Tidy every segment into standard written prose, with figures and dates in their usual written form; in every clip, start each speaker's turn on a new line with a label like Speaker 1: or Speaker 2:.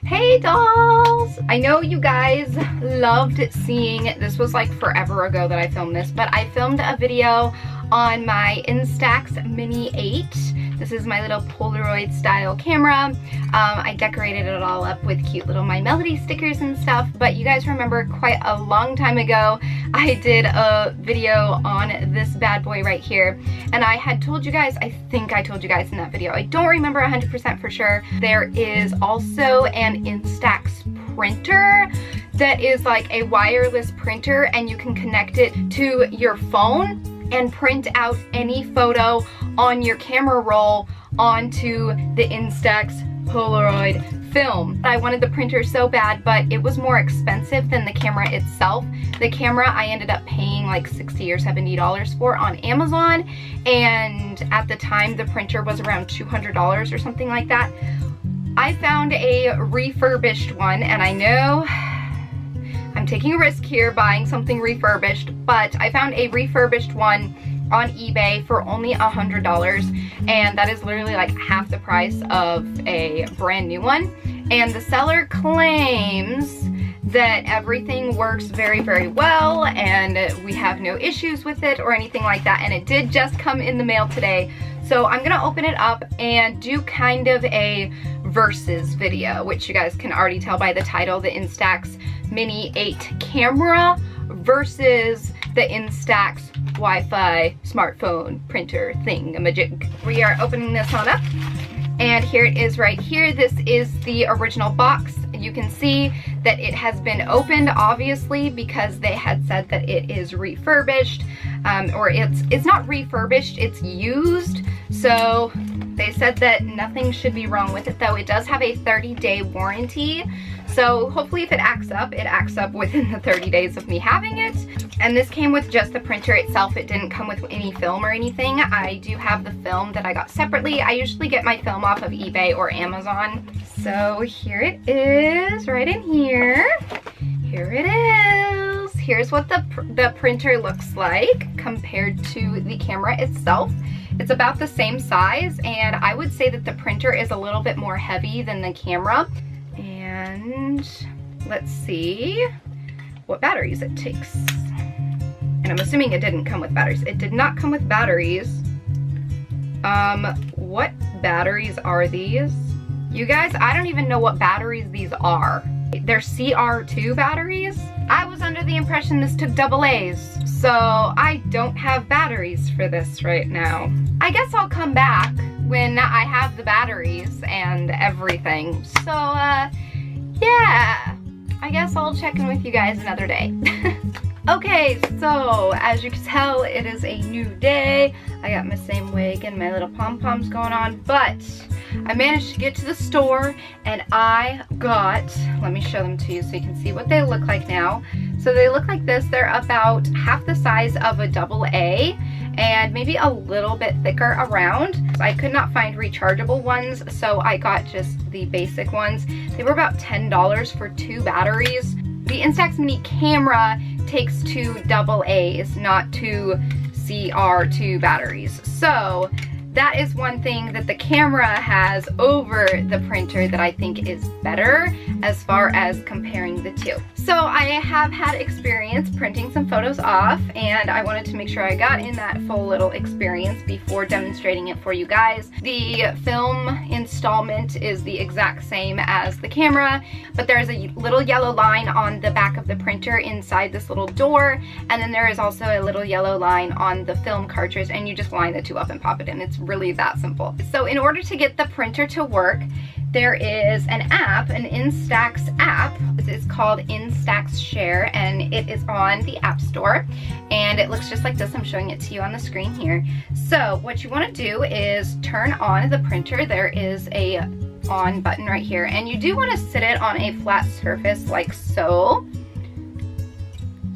Speaker 1: Hey dolls! I know you guys loved seeing, this was like forever ago that I filmed this, but I filmed a video on my Instax Mini 8. This is my little Polaroid style camera. I decorated it all up with cute little My Melody stickers and stuff, but you guys remember quite a long time ago I did a video on this bad boy right here, and I had told you guys, I think I told you guys in that video, I don't remember 100% for sure, there is also an Instax printer that is like a wireless printer, and you can connect it to your phone and print out any photo on your camera roll onto the Instax Polaroid film. I wanted the printer so bad, but it was more expensive than the camera itself. The camera I ended up paying like $60 or $70 for on Amazon, and at the time the printer was around $200 or something like that. I found a refurbished one, and I know I'm taking a risk here buying something refurbished, but I found a refurbished one on eBay for only $100, and that is literally like half the price of a brand new one. And the seller claims that everything works very, very well and we have no issues with it or anything like that, and it did just come in the mail today. So I'm gonna open it up and do kind of a versus video, which you guys can already tell by the title, the Instax Mini 8 camera versus the Instax Wi-Fi smartphone printer thingamajig. We are opening this one up, and here it is right here. This is the original box. You can see that it has been opened, obviously, because they had said that it is refurbished, or it's not refurbished, it's used. So they said that nothing should be wrong with it, though it does have a 30-day warranty. So hopefully if it acts up within the 30 days of me having it. And this came with just the printer itself. It didn't come with any film or anything. I do have the film that I got separately. I usually get my film off of eBay or Amazon. So here it is, right in here. Here it is. Here's what the printer looks like compared to the camera itself. It's about the same size, and I would say that the printer is a little bit more heavy than the camera. And let's see what batteries it takes. And I'm assuming it didn't come with batteries. It did not come with batteries. What batteries are these? You guys, I don't even know what batteries these are. They're CR2 batteries. I was under the impression this took AA's, so I don't have batteries for this right now. I guess I'll come back when I have the batteries and everything. So, yeah, I guess I'll check in with you guys another day. Okay, so as you can tell, it is a new day. I got my same wig and my little pom-poms going on, but I managed to get to the store and I got, let me show them to you so you can see what they look like now. So they look like this. They're about half the size of a AA and maybe a little bit thicker around. I could not find rechargeable ones, so I got just the basic ones. They were about $10 for 2 batteries. The Instax Mini camera takes 2 AA's, not 2 CR2 batteries. So that is one thing that the camera has over the printer that I think is better as far as comparing the two. So I have had experience printing some photos off, and I wanted to make sure I got in that full little experience before demonstrating it for you guys. The film installment is the exact same as the camera, but there's a little yellow line on the back of the printer inside this little door, and then there is also a little yellow line on the film cartridge, and you just line the two up and pop it in. It's really that simple. So in order to get the printer to work, there is an app, an Instax app. It's called Instax Share, and it is on the App Store, and it looks just like this. I'm showing it to you on the screen here. So what you want to do is turn on the printer. There is a on button right here, and you do want to sit it on a flat surface like so.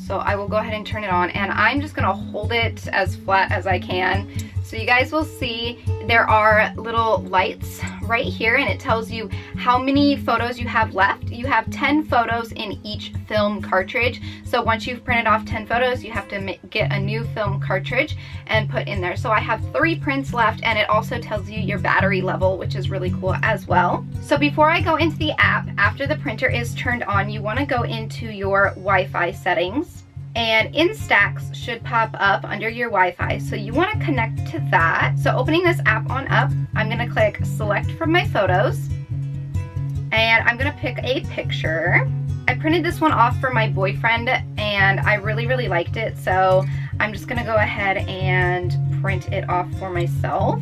Speaker 1: So I will go ahead and turn it on, and I'm just gonna hold it as flat as I can so So you guys will see there are little lights right here, and it tells you how many photos you have left. You have 10 photos in each film cartridge. So once you've printed off 10 photos, you have to get a new film cartridge and put in there. So I have 3 prints left, and it also tells you your battery level, which is really cool as well. So before I go into the app, after the printer is turned on, you want to go into your Wi-Fi settings. And Instax should pop up under your Wi-Fi. So you want to connect to that. So opening this app on up, I'm going to click select from my photos. And I'm going to pick a picture. I printed this one off for my boyfriend and I really, really liked it. So I'm just going to go ahead and print it off for myself.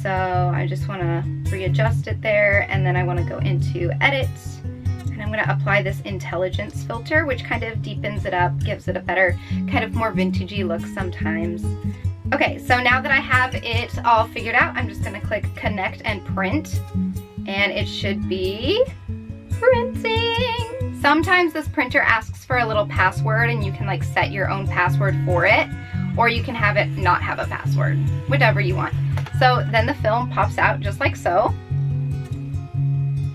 Speaker 1: So I just want to readjust it there, and then I want to go into edit. And I'm going to apply this intelligence filter, which kind of deepens it up, gives it a better, kind of more vintagey look sometimes. Okay, so now that I have it all figured out, I'm just going to click connect and print, and it should be printing. Sometimes this printer asks for a little password, and you can like set your own password for it, or you can have it not have a password, whatever you want. So then the film pops out just like so,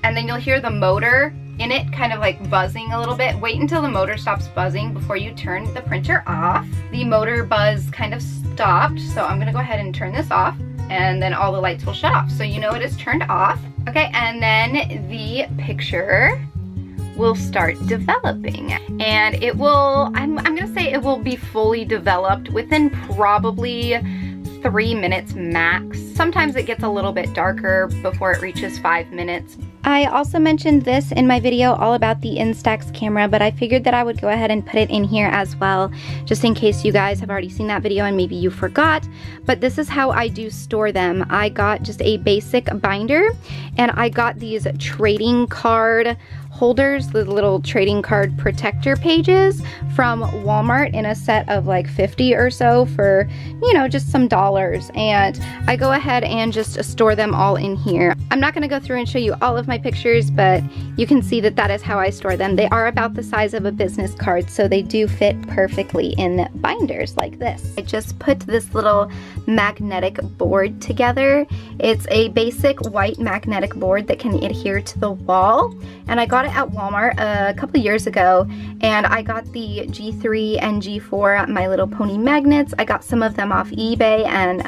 Speaker 1: and then you'll hear the motor in it kind of like buzzing a little bit. Wait until the motor stops buzzing before you turn the printer off. The motor buzz kind of stopped, so I'm gonna go ahead and turn this off, and then all the lights will shut off, so you know it is turned off. Okay, and then the picture will start developing, and it will, I'm gonna say it will be fully developed within probably 3 minutes max. Sometimes it gets a little bit darker before it reaches 5 minutes. I also mentioned this in my video all about the Instax camera, but I figured that I would go ahead and put it in here as well, just in case you guys have already seen that video and maybe you forgot. But this is how I do store them. I got just a basic binder, and I got these trading card holders, the little trading card protector pages from Walmart in a set of like 50 or so for, you know, just some dollars. And I go ahead and just store them all in here. I'm not going to go through and show you all of my pictures, but you can see that that is how I store them. They are about the size of a business card, so they do fit perfectly in binders like this. I just put this little magnetic board together. It's a basic white magnetic board that can adhere to the wall, and I got it at Walmart a couple of years ago, and I got the G3 and G4 My Little Pony magnets. I got some of them off eBay, and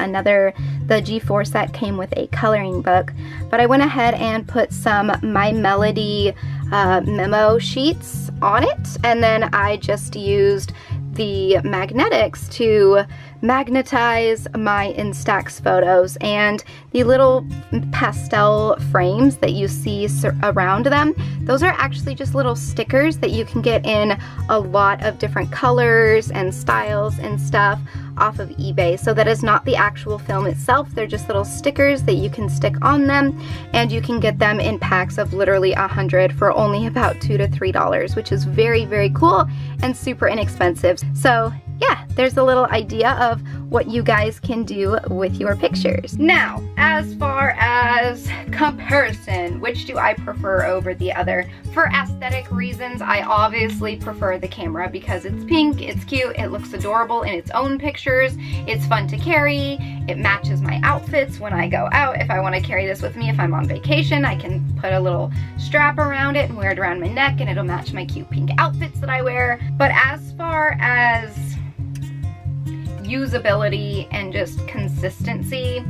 Speaker 1: the G4 set came with a coloring book, but I went ahead and put some My Melody memo sheets on it, and then I just used the magnetics to magnetize my Instax photos, and the little pastel frames that you see around them, those are actually just little stickers that you can get in a lot of different colors and styles and stuff off of eBay. So that is not the actual film itself, they're just little stickers that you can stick on them, and you can get them in packs of literally 100 for only about $2 to $3, which is very, very cool and super inexpensive. So yeah, there's a little idea of what you guys can do with your pictures. Now, as far as comparison, which do I prefer over the other? For aesthetic reasons, I obviously prefer the camera because it's pink, it's cute, it looks adorable in its own pictures, it's fun to carry, it matches my outfits when I go out. If I want to carry this with me, if I'm on vacation, I can put a little strap around it and wear it around my neck, and it'll match my cute pink outfits that I wear. But as far as usability and just consistency,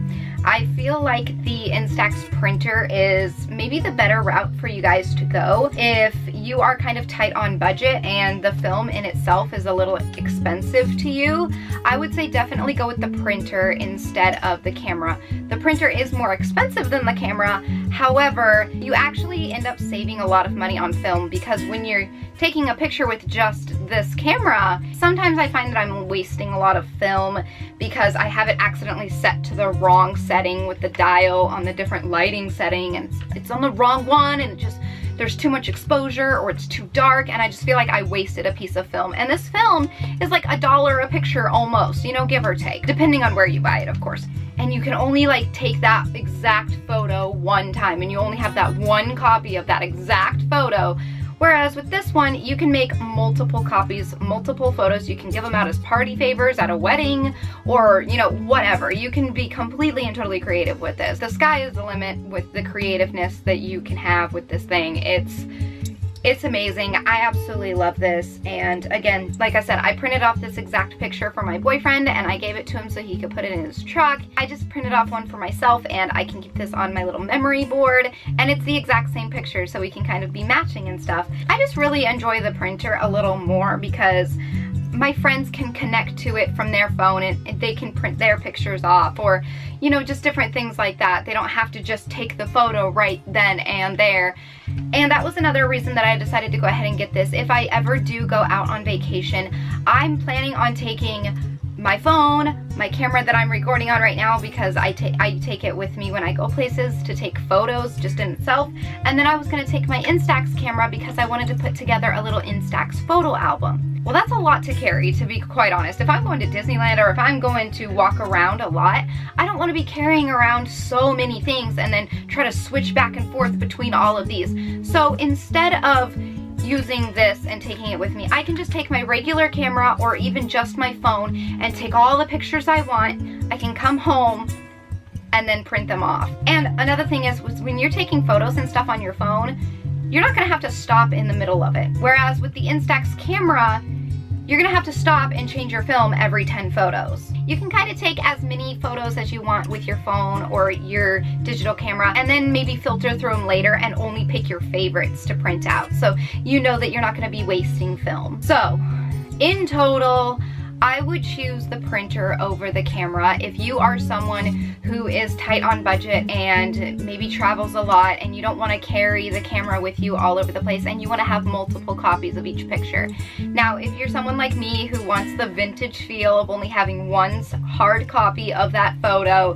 Speaker 1: I feel like the Instax printer is maybe the better route for you guys to go if you are kind of tight on budget and the film in itself is a little expensive to you. I would say definitely go with the printer instead of the camera. The printer is more expensive than the camera, however, you actually end up saving a lot of money on film, because when you're taking a picture with just this camera, sometimes I find that I'm wasting a lot of film because I have it accidentally set to the wrong setting with the dial on the different lighting setting, and it's on the wrong one, and it just, there's too much exposure or it's too dark, and I just feel like I wasted a piece of film. And this film is like $1 a picture almost, you know, give or take, depending on where you buy it, of course. And you can only like take that exact photo one time, and you only have that one copy of that exact photo. Whereas with this one, you can make multiple copies, multiple photos. You can give them out as party favors at a wedding or, you know, whatever. You can be completely and totally creative with this. The sky is the limit with the creativeness that you can have with this thing. It's amazing. I absolutely love this. And again, like I said, I printed off this exact picture for my boyfriend and I gave it to him so he could put it in his truck. I just printed off one for myself and I can keep this on my little memory board, and it's the exact same picture so we can kind of be matching and stuff. I just really enjoy the printer a little more because my friends can connect to it from their phone and they can print their pictures off, or, you know, just different things like that. They don't have to just take the photo right then and there. And that was another reason that I decided to go ahead and get this. If I ever do go out on vacation, I'm planning on taking my phone, my camera that I'm recording on right now, because I take it with me when I go places to take photos just in itself. And then I was gonna take my Instax camera because I wanted to put together a little Instax photo album. Well, that's a lot to carry, to be quite honest. If I'm going to Disneyland or if I'm going to walk around a lot, I don't want to be carrying around so many things and then try to switch back and forth between all of these. So instead of using this and taking it with me, I can just take my regular camera or even just my phone and take all the pictures I want. I can come home and then print them off. And another thing is when you're taking photos and stuff on your phone, you're not gonna have to stop in the middle of it. Whereas with the Instax camera, you're gonna have to stop and change your film every 10 photos. You can kind of take as many photos as you want with your phone or your digital camera and then maybe filter through them later and only pick your favorites to print out. So you know that you're not gonna be wasting film. So in total, I would choose the printer over the camera. If you are someone who is tight on budget and maybe travels a lot and you don't want to carry the camera with you all over the place and you want to have multiple copies of each picture. Now, if you're someone like me who wants the vintage feel of only having one hard copy of that photo,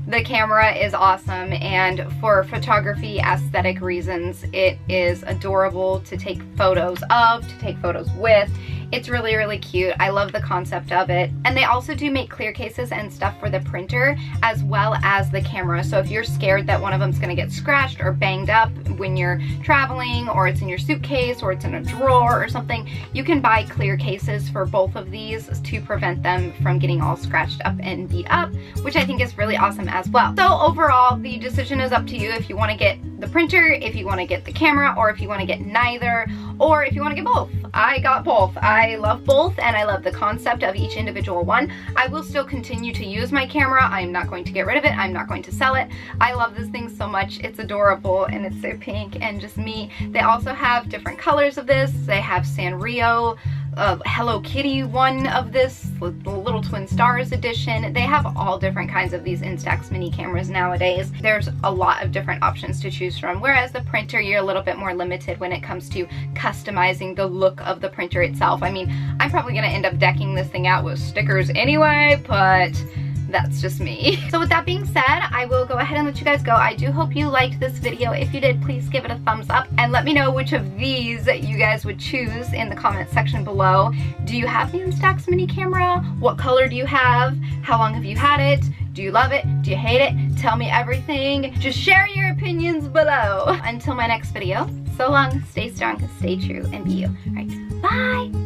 Speaker 1: the camera is awesome, and for photography aesthetic reasons, it is adorable to take photos of, to take photos with. It's really, really cute. I love the concept of it. And they also do make clear cases and stuff for the printer as well as the camera. So if you're scared that one of them's gonna get scratched or banged up when you're traveling, or it's in your suitcase, or it's in a drawer or something, you can buy clear cases for both of these to prevent them from getting all scratched up and beat up, which I think is really awesome as well. So overall, the decision is up to you if you wanna get the printer, if you wanna get the camera, or if you wanna get neither, or if you wanna get both. I got both. I love both, and I love the concept of each individual one. I will still continue to use my camera. I'm not going to get rid of it. I'm not going to sell it. I love this thing so much. It's adorable, and it's so pink and just me. They also have different colors of this. They have Sanrio, Hello Kitty one of this, the Little Twin Stars edition. They have all different kinds of these Instax mini cameras nowadays. There's a lot of different options to choose from, whereas the printer, you're a little bit more limited when it comes to customizing the look of the printer itself. I mean, I'm probably gonna end up decking this thing out with stickers anyway, but that's just me. So with that being said, I will go ahead and let you guys go. I do hope you liked this video. If you did, please give it a thumbs up and let me know which of these you guys would choose in the comment section below. Do you have the Instax mini camera? What color do you have? How long have you had it? Do you love it? Do you hate it? Tell me everything. Just share your opinions below. Until my next video, so long, stay strong, stay true, and be you. All right, bye.